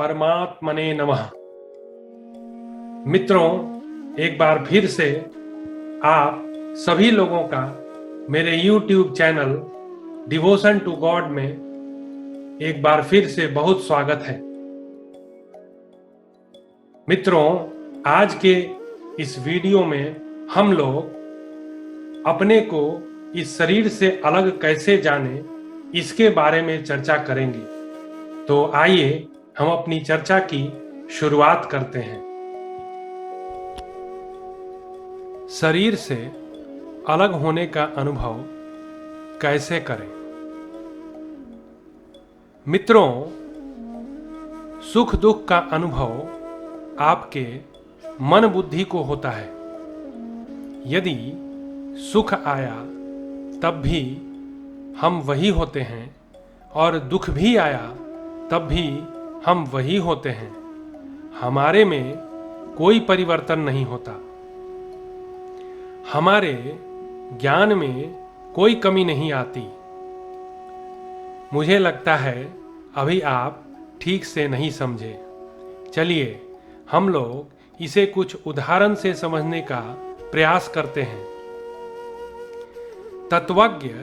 परमात्मने नमः। मित्रों, एक बार फिर से आप सभी लोगों का मेरे YouTube channel devotion to God में एक बार फिर से बहुत स्वागत है। मित्रों, आज के इस वीडियो में हम लोग अपने को इस शरीर से अलग कैसे जाने, इसके बारे में चर्चा करेंगे। तो आइए हम अपनी चर्चा की शुरुआत करते हैं। शरीर से अलग होने का अनुभव कैसे करें? मित्रों, सुख दुख का अनुभव आपके मन बुद्धि को होता है। यदि सुख आया तब भी हम वही होते हैं और दुख भी आया तब भी हम वही होते हैं। हमारे में कोई परिवर्तन नहीं होता। हमारे ज्ञान में कोई कमी नहीं आती। मुझे लगता है अभी आप ठीक से नहीं समझे। चलिए हम लोग इसे कुछ उदाहरण से समझने का प्रयास करते हैं। तत्वज्ञ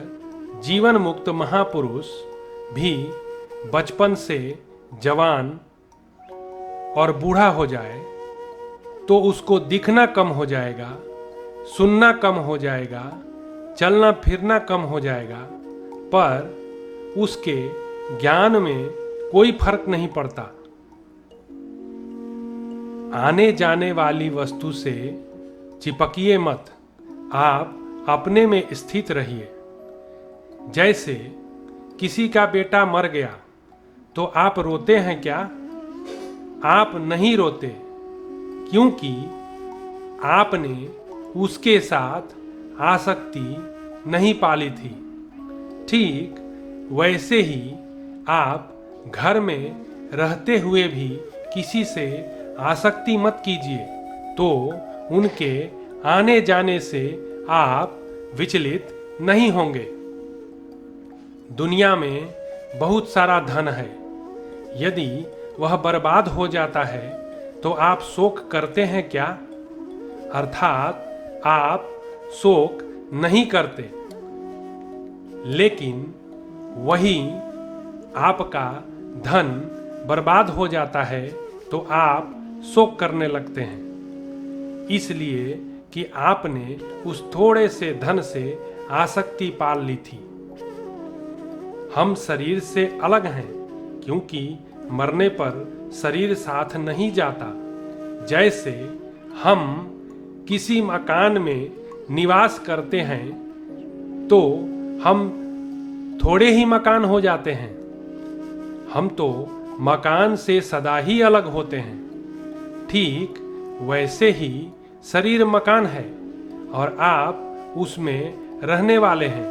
जीवन मुक्त महापुरुष भी बचपन से जवान और बूढ़ा हो जाए तो उसको दिखना कम हो जाएगा, सुनना कम हो जाएगा, चलना फिरना कम हो जाएगा, पर उसके ज्ञान में कोई फर्क नहीं पड़ता। आने जाने वाली वस्तु से चिपकिए मत, आप अपने में स्थित रहिए। जैसे किसी का बेटा मर गया तो आप रोते हैं क्या? आप नहीं रोते, क्योंकि आपने उसके साथ आसक्ति नहीं पाली थी। ठीक वैसे ही आप घर में रहते हुए भी किसी से आसक्ति मत कीजिए, तो उनके आने जाने से आप विचलित नहीं होंगे। दुनिया में बहुत सारा धन है। यदि वह बर्बाद हो जाता है तो आप शोक करते हैं क्या? अर्थात आप शोक नहीं करते। लेकिन वही आपका धन बर्बाद हो जाता है तो आप शोक करने लगते हैं, इसलिए कि आपने उस थोड़े से धन से आसक्ति पाल ली थी। हम शरीर से अलग हैं, क्योंकि मरने पर शरीर साथ नहीं जाता। जैसे हम किसी मकान में निवास करते हैं तो हम थोड़े ही मकान हो जाते हैं। हम तो मकान से सदा ही अलग होते हैं। ठीक वैसे ही शरीर मकान है और आप उसमें रहने वाले हैं।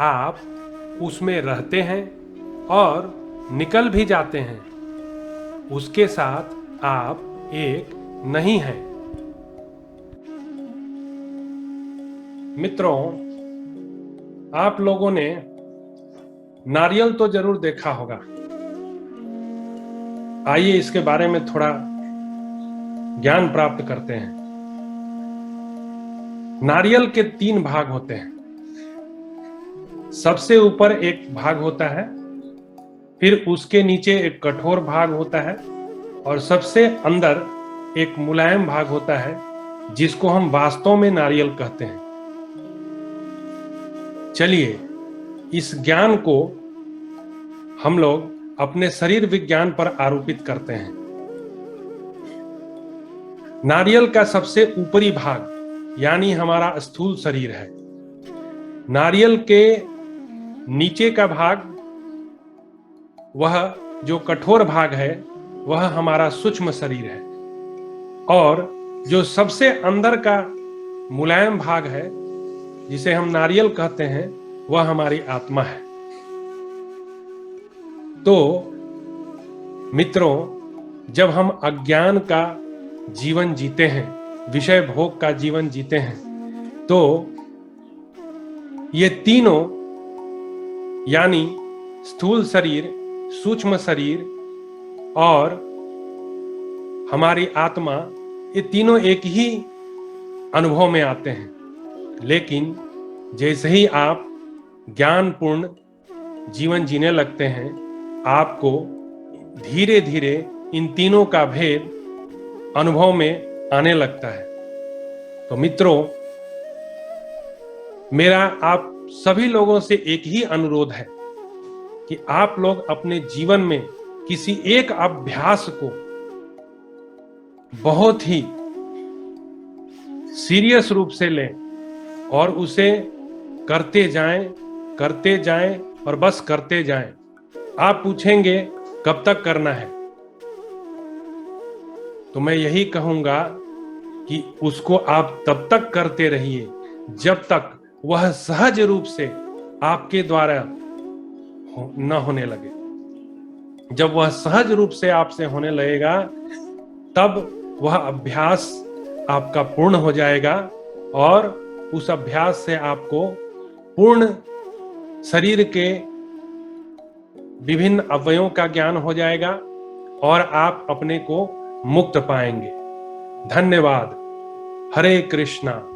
आप उसमें रहते हैं और निकल भी जाते हैं। उसके साथ आप एक नहीं हैं। मित्रों, आप लोगों ने नारियल तो जरूर देखा होगा। आइए इसके बारे में थोड़ा ज्ञान प्राप्त करते हैं। नारियल के 3 भाग होते हैं। सबसे ऊपर एक भाग होता है, फिर उसके नीचे एक कठोर भाग होता है और सबसे अंदर एक मुलायम भाग होता है, जिसको हम वास्तव में नारियल कहते हैं। चलिए इस ज्ञान को हम लोग अपने शरीर विज्ञान पर आरोपित करते हैं। नारियल का सबसे ऊपरी भाग यानी हमारा स्थूल शरीर है। नारियल के नीचे का भाग, वह जो कठोर भाग है, वह हमारा सूक्ष्म शरीर है। और जो सबसे अंदर का मुलायम भाग है, जिसे हम नारियल कहते हैं, वह हमारी आत्मा है। तो मित्रों, जब हम अज्ञान का जीवन जीते हैं, विषय भोग का जीवन जीते हैं, तो ये तीनों यानी स्थूल शरीर, सूक्ष्म शरीर और हमारी आत्मा, ये तीनों एक ही अनुभव में आते हैं। लेकिन जैसे ही आप ज्ञानपूर्ण जीवन जीने लगते हैं, आपको धीरे धीरे इन तीनों का भेद अनुभव में आने लगता है। तो मित्रों, मेरा आप सभी लोगों से एक ही अनुरोध है कि आप लोग अपने जीवन में किसी एक अभ्यास को बहुत ही सीरियस रूप से लें और उसे करते जाएं और बस करते जाएं। आप पूछेंगे कब तक करना है, तो मैं यही कहूंगा कि उसको आप तब तक करते रहिए जब तक वह सहज रूप से आपके द्वारा न होने लगे। जब वह सहज रूप से आपसे होने लगेगा, तब वह अभ्यास आपका पूर्ण हो जाएगा और उस अभ्यास से आपको पूर्ण शरीर के विभिन्न अवयवों का ज्ञान हो जाएगा और आप अपने को मुक्त पाएंगे। धन्यवाद। हरे कृष्णा।